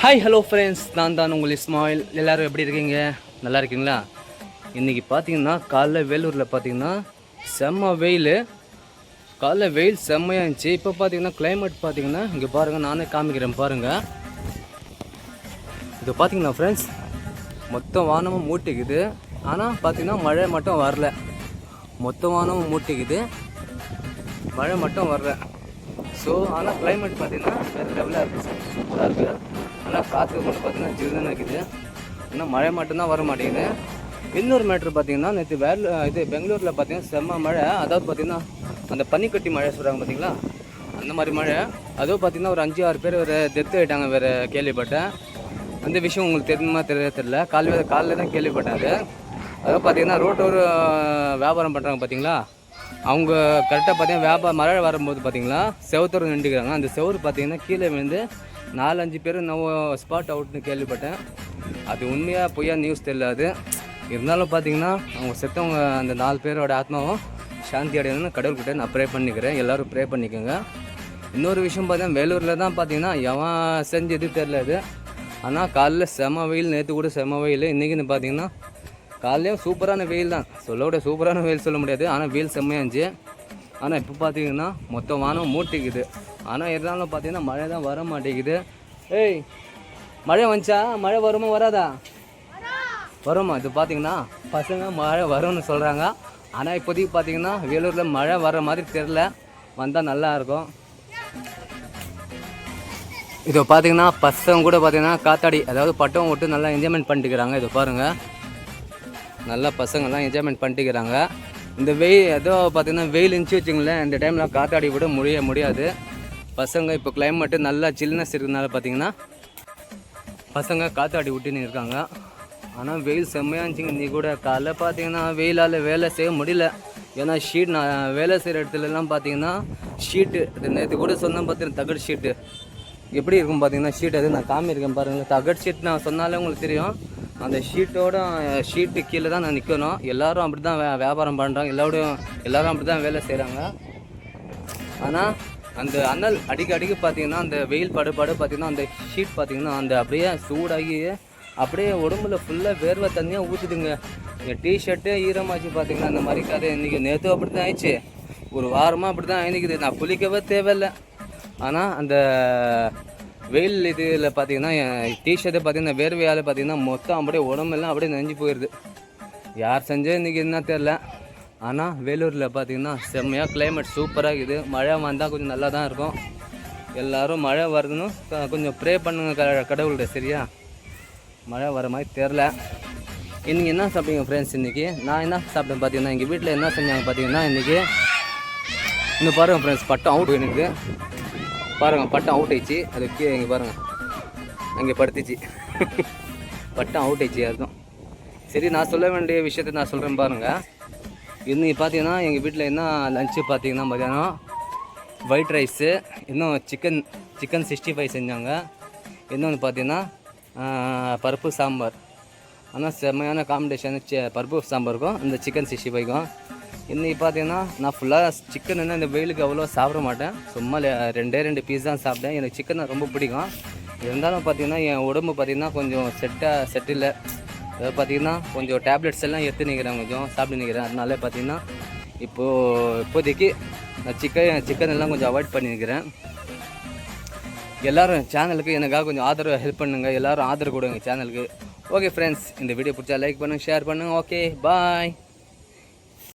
Hi hello friends, நான் தான் உங்கள் இஸ்மாயில். எல்லோரும் எப்படி இருக்கீங்க? நல்லா இருக்கீங்களா? இன்றைக்கி பார்த்தீங்கன்னா காலைல வேலூரில் பார்த்தீங்கன்னா செம்ம வெயில். காலைல வெயில் செம்மையாக இருந்துச்சு. இப்போ பார்த்தீங்கன்னா கிளைமேட் பார்த்தீங்கன்னா இங்கே பாருங்கள், நானே காமிக்கிறேன் பாருங்கள். இது பார்த்தீங்கன்னா ஃப்ரெண்ட்ஸ் மொத்த வானமும் மூட்டிக்குது. ஆனால் பார்த்தீங்கன்னா மழை மட்டும் வரல. மொத்த வானமும் மூட்டிக்குது, மழை மட்டும் வரல. ஸோ ஆனால் கிளைமேட் பார்த்தீங்கன்னா வேறு லெவலாக இருக்குது, சூப்பராக இருக்குது. ஆனால் காற்று மட்டும் பார்த்தீங்கன்னா ஜில்லுன்னு இருக்குது. ஆனால் மழை மட்டும்தான் வர மாட்டேங்குது. இன்னொரு மேட்ரு பார்த்தீங்கன்னா நேற்று இது பெங்களூரில் பார்த்தீங்கன்னா செம்ம மழை. அதாவது பார்த்தீங்கன்னா அந்த பனிக்கட்டி மழை சொல்கிறாங்க பார்த்தீங்களா, அந்த மாதிரி மழை. அதுவும் பார்த்தீங்கன்னா ஒரு 5-6 பேர் வேறு டெத்து ஆகிட்டாங்க வேறு கேள்விப்பட்டேன். அந்த விஷயம் உங்களுக்கு தெரியுமா தெரியல. காலையில் தான் கேள்விப்பட்டேன். அதுவும் பார்த்தீங்கன்னா ரோட்டோர் வியாபாரம் பண்ணுறாங்க பார்த்தீங்களா, அவங்க கரெக்டாக பார்த்தீங்கன்னா மழை வரும்போது பார்த்தீங்களா செவத்தோடு நின்றுக்கிறாங்க. அந்த செவரு பார்த்தீங்கன்னா கீழே விழுந்து 4-5 பேர் நான் ஸ்பாட் அவுட்னு கேள்விப்பட்டேன். அது உண்மையாக பொய்யா நியூஸ் தெரியல. அது இருந்தாலும் பார்த்தீங்கன்னா அவங்க செத்தவங்க அந்த 4 பேரோட ஆத்மாவும் சாந்தி அடையணும்னு கடவுள்கிட்ட நான் ப்ரே பண்ணிக்கிறேன். எல்லோரும் ப்ரே பண்ணிக்கோங்க. இன்னொரு விஷயம் பார்த்தீங்கன்னா வேலூரில் தான் பார்த்தீங்கன்னா எவன் செஞ்சது தெரில அது. ஆனால் காலைல செம வெயில், நேற்று கூட செம வெயில். இன்றைக்கின்னு பார்த்தீங்கன்னா காலையிலையும் சூப்பரான வெயில் தான், சூப்பரான வெயில் சொல்ல முடியாது. ஆனால் வெயில் செம்மையாக இருந்துச்சு. ஆனால் இப்போ பார்த்தீங்கன்னா மொத்தம் வானம் மூட்டிக்குது. ஆனால் இருந்தாலும் பார்த்தீங்கன்னா மழை தான் வர மாட்டேங்குது. ஏய், மழை வந்துச்சா? மழை வருமா வராதா? வருமா? இது பார்த்தீங்கன்னா பசங்க மழை வரும்னு சொல்கிறாங்க. ஆனால் இப்போதைக்கு பார்த்தீங்கன்னா வேலூரில் மழை வர மாதிரி தெரில. வந்தால் நல்லாயிருக்கும். இதை பார்த்தீங்கன்னா பசங்க கூட பார்த்தீங்கன்னா காத்தாடி, அதாவது பட்டம் விட்டு நல்லா என்ஜாய்மெண்ட் பண்ணிட்டுக்கிறாங்க. இதை பாருங்கள், நல்லா பசங்கள்லாம் என்ஜாய்மெண்ட் பண்ணிட்டுக்கிறாங்க. இந்த வெயில் ஏதோ பார்த்தீங்கன்னா வெயில் இருந்துச்சு வச்சுங்களேன், இந்த டைமில் காத்தாடி விட முடியாது. பசங்க இப்போ கிளைமேட்டு நல்லா சில்னஸ் இருக்கிறதுனால பார்த்தீங்கன்னா பசங்க காத்தாடி விட்டுன்னு இருக்காங்க. ஆனால் வெயில் செம்மையாக இருந்துச்சுங்க. நீ கூட காலைல பார்த்தீங்கன்னா வெயிலால் வேலை செய்ய முடியல. ஏன்னா நான் வேலை செய்கிற இடத்துலலாம் பார்த்தீங்கன்னா ஷீட்டு, நேற்று கூட சொன்னால் பார்த்தீங்கன்னா தகடு ஷீட்டு எப்படி இருக்கும் பார்த்தீங்கன்னா ஷீட் அது நான் காமியிருக்கேன் பாருங்கள். தகடு ஷீட் நான் சொன்னாலே உங்களுக்கு தெரியும். அந்த ஷீட்டு கீழே தான் நான் நிற்கணும். எல்லோரும் அப்படி தான் வியாபாரம் பண்ணுறாங்க. எல்லோரும் அப்படி தான் வேலை செய்கிறாங்க. ஆனால் அந்த அனல் அடிக்க பார்த்தீங்கன்னா அந்த வெயில் படுபாடு பார்த்தீங்கன்னா அந்த ஷீட் பார்த்தீங்கன்னா அந்த அப்படியே சூடாகி அப்படியே உடம்புல ஃபுல்லாக வேர்வை தண்ணியாக ஊற்றுதுங்க. எங்கள் டிஷர்ட்டே ஈரமாச்சு பார்த்தீங்கன்னா அந்த மாதிரி கதை. இன்றைக்கி நேற்று அப்படி தான் ஆயிடுச்சு, ஒரு வாரமாக அப்படி தான் ஆயிடுக்குது. நான் குளிக்கவே தேவையில்லை. ஆனால் அந்த வெயில் இதில் பார்த்தீங்கன்னா டிஷர்ட்டை பார்த்தீங்கன்னா வேர்வையால் பார்த்தீங்கன்னா மொத்தம் அப்படியே உடம்பெல்லாம் அப்படியே நெஞ்சு போயிடுது. யார் செஞ்சே இன்றைக்கி என்ன தெரில. ஆனால் வேலூரில் பார்த்தீங்கன்னா செம்மையாக கிளைமேட் சூப்பராக இருக்குது. மழை வந்தால் கொஞ்சம் நல்லா தான் இருக்கும். எல்லோரும் மழை வருதுன்னு கொஞ்சம் ப்ரே பண்ணுங்க கடவுள்கிட்ட, சரியா? மழை வர மாதிரி தெரில. இன்றைக்கி என்ன சாப்பிட்டீங்க ஃப்ரெண்ட்ஸ்? இன்றைக்கி நான் என்ன சாப்பிட்டேன் பார்த்தீங்கன்னா எங்கள் வீட்டில் என்ன செஞ்சாங்க பார்த்தீங்கன்னா இன்றைக்கி இன்னும் பாருங்கள் ஃப்ரெண்ட்ஸ், பட்டம் அவுட் எனக்கு பாருங்கள், பட்டம் அவுட் ஆயிடுச்சு. அது கீழே இங்கே பாருங்கள், அங்கே படுத்துச்சு. பட்டம் அவுட் ஆயிடுச்சு. அதுதான் சரி. நான் சொல்ல வேண்டிய விஷயத்தை நான் சொல்கிறேன் பாருங்கள். இன்னைக்கு பார்த்தீங்கன்னா எங்கள் வீட்டில் என்ன லஞ்சு பார்த்தீங்கன்னா மதியானம் ஒயிட் ரைஸு, இன்னும் சிக்கன் 65 செஞ்சாங்க. இன்னொன்று பார்த்தீங்கன்னா பருப்பு சாம்பார். ஆனால் செம்மையான காம்பினேஷன் பருப்பு சாம்பாருக்கும் இந்த சிக்கன் 65க்கும். இன்றைக்கி பார்த்தீங்கன்னா நான் ஃபுல்லாக சிக்கன் இந்த வெயிலுக்கு அவ்வளோ சாப்பிட மாட்டேன். சும்மா 2 பீஸ் தான் சாப்பிட்டேன். எனக்கு சிக்கன் ரொம்ப பிடிக்கும். இருந்தாலும் பார்த்தீங்கன்னா என் உடம்பு பார்த்தீங்கன்னா கொஞ்சம் செட் இல்லை. அதாவது பார்த்தீங்கன்னா கொஞ்சம் டேப்லெட்ஸ் எல்லாம் எடுத்து நிற்கிறேன், கொஞ்சம் சாப்பிட்டு நிற்கிறேன். அதனால பார்த்தீங்கன்னா இப்போதைக்கு நான் சிக்கன் எல்லாம் கொஞ்சம் அவாய்ட் பண்ணியிருக்கிறேன். எல்லோரும் சேனலுக்கு எனக்காக கொஞ்சம் ஆதரவு ஹெல்ப் பண்ணுங்கள். எல்லோரும் ஆதரவு கொடுங்க சேனலுக்கு. ஓகே ஃப்ரெண்ட்ஸ், இந்த வீடியோ பிடிச்சா லைக் பண்ணுங்கள், ஷேர் பண்ணுங்கள். ஓகே, பாய்.